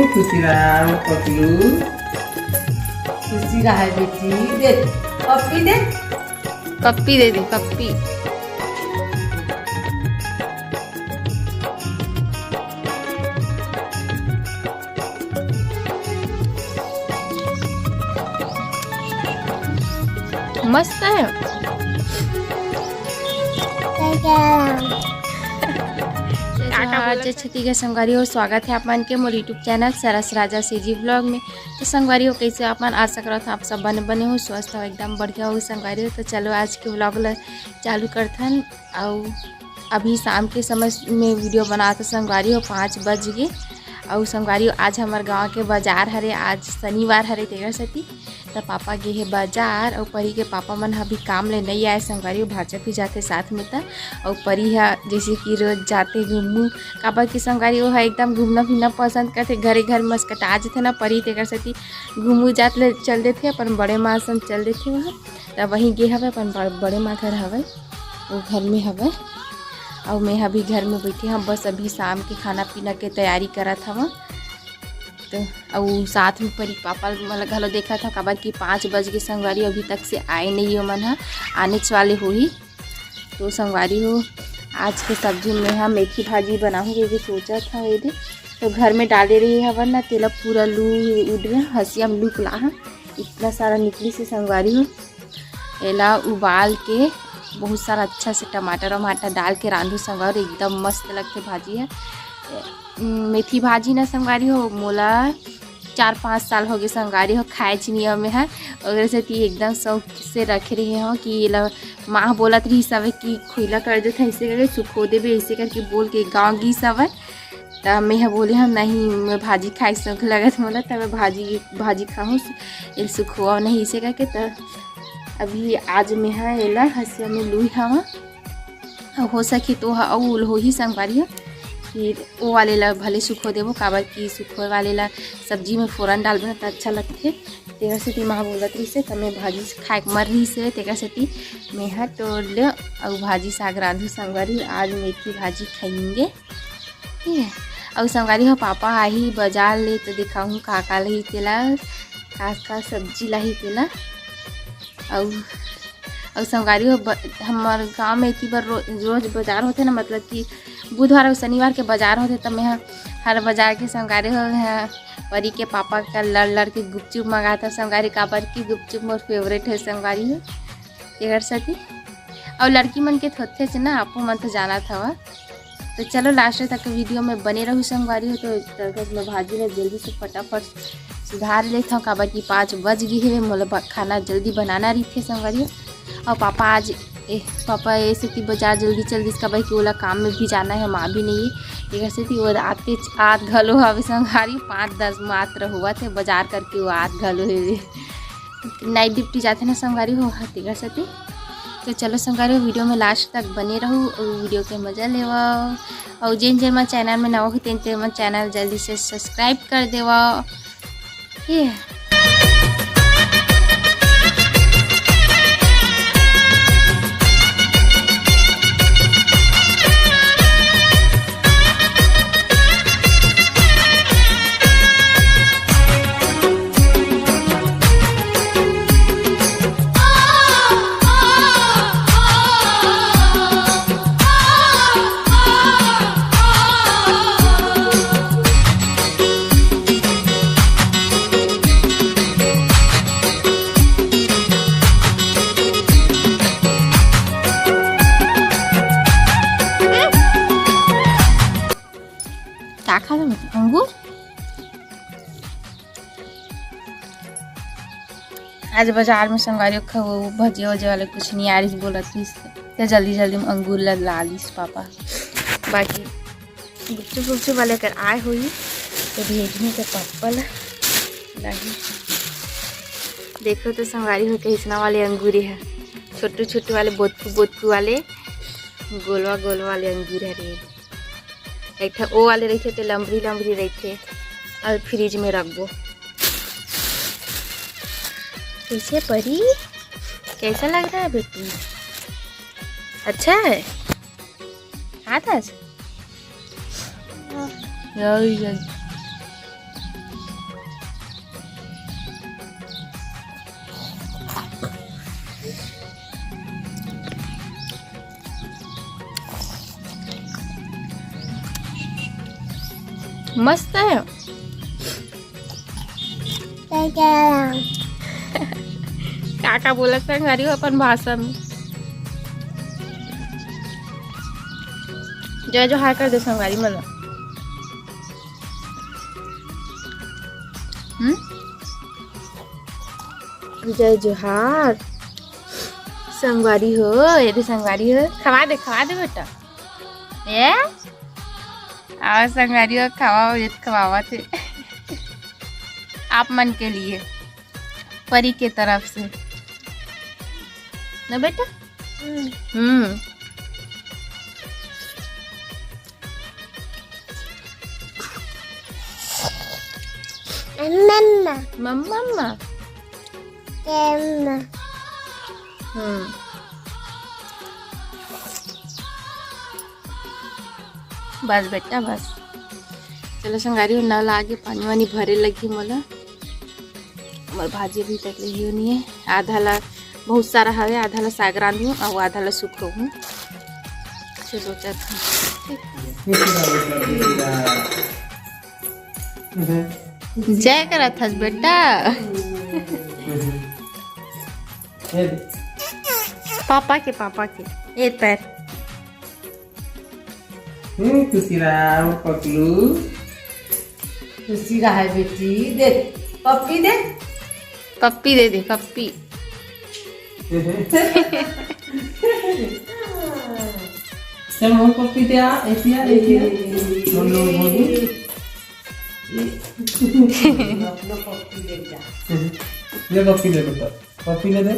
खुशी रहा पपलू, खुशी रहा बेटी। दे पप्पी, दे पप्पी दे दी पप्पी। मस्त है। छठी के संगवारी हो, स्वागत है आप मन के मोर यूट्यूब चैनल सरस राजा सीजी ब्लॉग में। तो संगवारी हो कैसे अपन आशा करो था आप सब बने हो, स्वस्थ हो, एकदम बढ़िया हो संगवारी हो। तो चलो आज के ब्लॉग चालू करथन। और अभी शाम के समय में वीडियो बनाते संगवारी हो 5 बज गए। और संगवारी हो आज हमारे गाँव के बाजार हरे, आज शनिवार हरे तेरा सती। तो पापा गए है बाजार और परी के पापा मन अभी काम ले नहीं आए संगवारी, भाजा भी जाते साथ में था। और परी है जैसे कि रोज जाते घूमू काबर की संगवारी वो है एकदम घूमना फिरना पसंद करते, घरे घर मस्कटा जाते ना परी तेकर सती घूमू जात ले चल देते अपन बड़े माँ संग चल देते वहाँ। तब वहीं गे हवे अपन बड़े माँ घर हवे, वो घर में हवे। और मैं अभी घर में बैठी हूँ, बस अभी शाम के खाना पीना के तैयारी करत हूँ। तो और साथ में परी पापा मतलब घलो देखा था काबर कि 5 बज के संगवारी अभी तक से आए नहीं हो, मन आने वाले हो ही। तो संगवारी हो आज के सब्जी में हम मेथी भाजी बनाऊँगी, ये सोचा था ये। तो घर में डाले रही हवन ना तेला पूरा लू उड़ रहा, हंसिया में लू ला इतना सारा निकली से संगवारी हो। एला उबाल के बहुत सारा अच्छा से टमाटर वमाटर डाल के रांधू संगवारी, एकदम मस्त लगते भाजी है। मेथी भाजी ना संगवारी हो मोला 4-5 साल हो गए संगवारी हो खाए नियम में है। और से एकदम शौक से रखे रहे हो कि माँ बोलत रही सब कि खुला कर देते ऐसे करके सुखो देवे ऐसे करके बोल के गाँव गी सब। तब मैं बोले हम नहीं मैं भाजी खाए शौक लगत मोला, तब मैं भाजी खाऊँ सुखो नहीं ऐसे करके। तो अभी आज मैं है एला हंसिया में लुई हवा हो सके तो और हो ही संगवारी हो। फिर वो वाले ला भले सुखो देवो काबर की सुखो वाले ला सब्जी में फ़ौरन डाल बना तो अच्छा लगते। तेरा से माँ बोलत रही से तब मैं भाजी खाए मर रही से तेरा से मैं हाँ तोड़ ले और भाजी साग रांधू संगवारी। आज मेथी भाजी खाएंगे ठीक है। और संगवारी हो पापा आई बाजार ले तो दिखाऊँ का लही तेला का सब्जी लाही तेला। और संगवारी हो हमारे गाँव में एक बार रोज बाजार होते ना, मतलब कि बुधवार और शनिवार के बाजार होते। तब मैं हर बाजार के संगवारी हो परी के पापा का लड़ के गुपचुप मंगाता संगवारी, काबर की गुपचुप मोर फेवरेट है संगवारी हो तेकर सती। और लड़की मन के थोथे से ना आपको मन तो जाना था। तो चलो लास्ट तक वीडियो में बने रहूँ संगवारी हो। तो मैं भाजी ने जल्दी से फटाफट सुधार लेता हूँ काबर की 5 बज गई है, मोला खाना जल्दी बनाना रही थे संगवारी। और पापा आज पापा ऐसे कि बाजार जल्दी चल जिसका भाई कि ओला काम में भी जाना है, माँ भी नहीं है एक से वो आते आध घलो हवे संगवारी 5-10 मात्र हुआ थे बाजार करके, वो आध घलो है नाइट ड्यूटी जाते ना संगवारी हो तेरा सती। तो चलो संगवारी वीडियो में लास्ट तक बने रहूँ और वीडियो के मज़ा लेवा। और जिन मैं चैनल में नवा हो तेन चैनल जल्दी से सब्सक्राइब कर देवा। ये खा लो अंगूर। आज बाजार में संगवारी भजिया वजिया वाले कुछ नहीं आ रही बोला थी, तो जल्दी में अंगूर ला लीस पापा। बाकी गुपचुप वाले अगर आए हुई तो भेजने के पापा लगी। देखो तो संगवारी हो कैसना वाले अंगूर है, छोटे वाले बोतकू वाले गोलवा वाले अंगूर है रे। एक वो वाले रहते तो लंबरी रहते और फ्रिज में रखबो। कैसे परी कैसा लग रहा है बेटी? अच्छा है? हाथ आज मस्त है। काका बोला संगारी अपन भाषा में। जय जोहार कर दे संगारी मला। जय जोहार संगवारी हो। ये भी संगवारी हो। खवा दे बेटा। ये आओ संगवारी हो, खवाओ। ये खवावा थे आप मन के लिए परी के तरफ से ना बेटा। मम्मा बस बेटा बस। चलो संगारी ना लागे पानी वानी भरे लगी मोला। मोर भाजी भी तक लगी नहीं है। आधा ला बहुत सारा हवे, आधा ला साग रांधू और आधा ला सुखो हूँ। सोचा था जय करा था बेटा। पापा के एक पैर। खुशी रहा पकलू। खुशी रहा बेटी। देख पप्पी दे। पप्पी दे दे पप्पी। चल मोर पप्पी दे। ऐसिया बोलो अपना पप्पी ले जा। ले पप्पी ले बेटा। पप्पी ले दे।